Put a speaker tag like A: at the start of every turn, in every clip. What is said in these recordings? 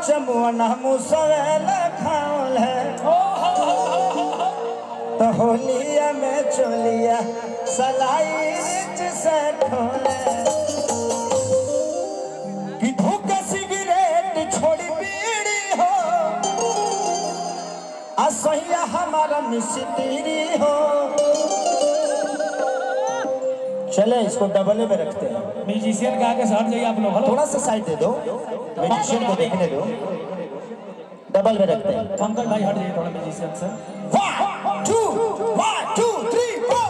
A: चमुअना मुसवेल खाओल है तो होलिया में चोलिया सलाई से खोले कि धूक सिगरेट छोड़ी बीड़ी हो असैया हमारा मिस्त्री हो। चले इसको डबले में रखते हैं।
B: म्यूजिशियन का आगे हट जाइए आप लोग।
A: थोड़ा सा साइड दे दो, म्यूजिशियन को देखने दो। डबल में रखते हैं।
B: पंकज भाई हट जाइए थोड़ा म्यूजिशियन से।
A: 1 2 3 4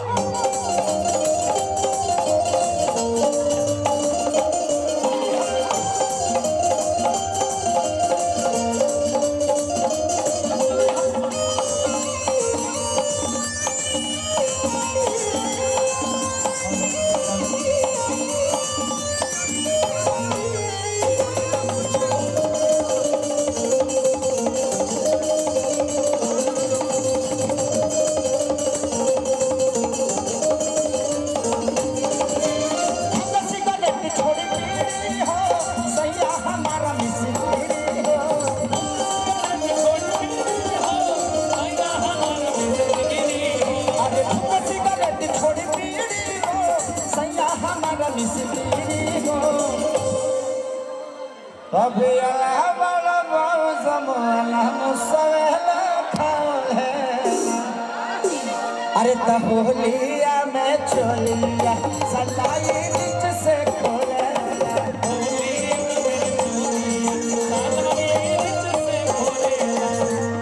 A: अरे होलिया में चोलिया सलाई नीच से खोले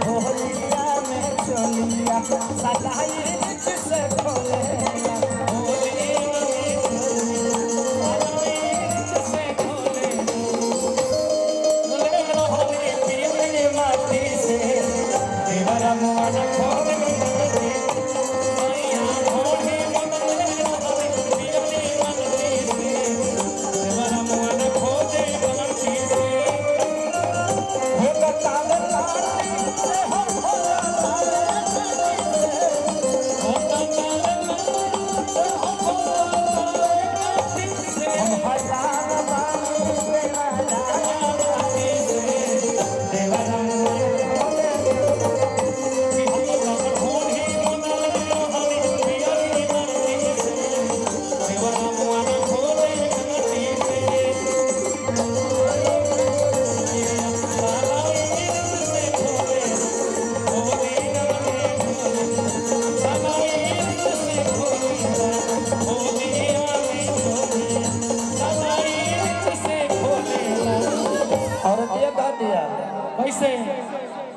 A: होलिया में चोलिया सलाई नीच से खोले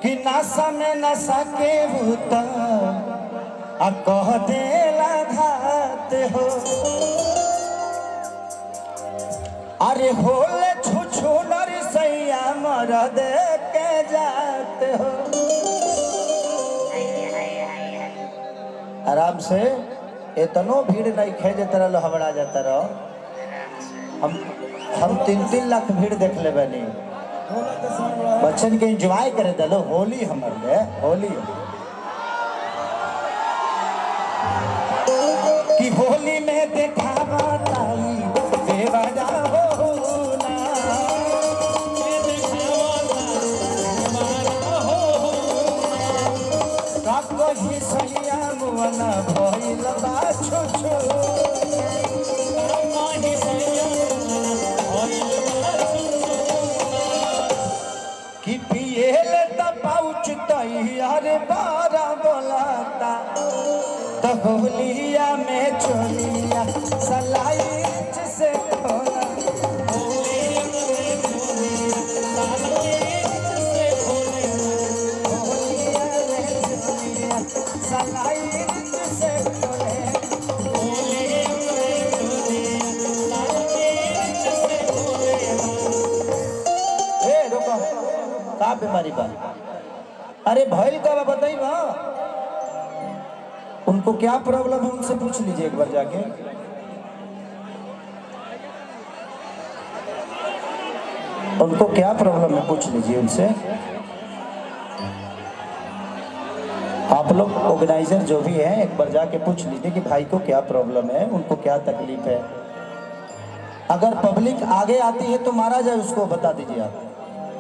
A: कि नशा में नशा के भूत आ कह देला घात हो। अरे होले छुछु नर सैया मर दे के जाते हो। आराम से इतनो भीड़ नहीं खे जे तरह हबड़ा जाता रहो। हम 3-3 लाख भीड़ देख ले बनी। बच्चन के एंजॉय करे दलो होली हमर ले होली कि होली में देखावा ताई देवाजा हो ना काको ही सैया मुअना भइल बा छुछु कि पियल त पाउच तैयार बारा बोलाता तो होलिया में चोलिया सलाई से खोला होलिया में चोलिया सलाई से खोले का बीमारी बा। अरे भइल का बताई बा उनको क्या प्रॉब्लम है उनसे पूछ लीजिए एक बार जाके। उनको क्या प्रॉब्लम है पूछ लीजिए उनसे। आप लोग ऑर्गेनाइजर जो भी है एक बार जाके पूछ लीजिए कि भाई को क्या प्रॉब्लम है, उनको क्या तकलीफ है। अगर पब्लिक आगे आती है तो मारा जाए उसको बता दीजिए आप।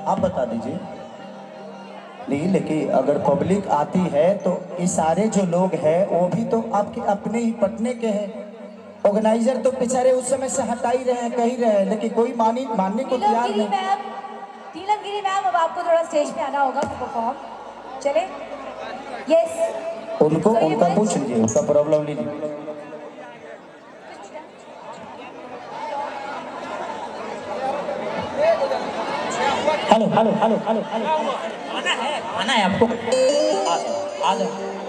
A: आप बता दीजिए। नहीं, लेकिन अगर पब्लिक आती है तो ये सारे जो लोग हैं वो भी तो आपके अपने ही पटने के हैं। ऑर्गेनाइजर तो बेचारे उस समय से हटा ही रहे हैं, कह ही रहे हैं, लेकिन कोई मानने को तैयार
C: नीलमगिरी
A: नहीं।
C: मैम, नीलमगिरी मैम, अब आपको थोड़ा स्टेज पे आना होगा परफॉर्म। चले? यस।
A: उनका पूछ लीजिए, उसका प्रॉब्लम लीजिए।
B: Hello hello hello hello hello, आना है आपको। आ जाओ।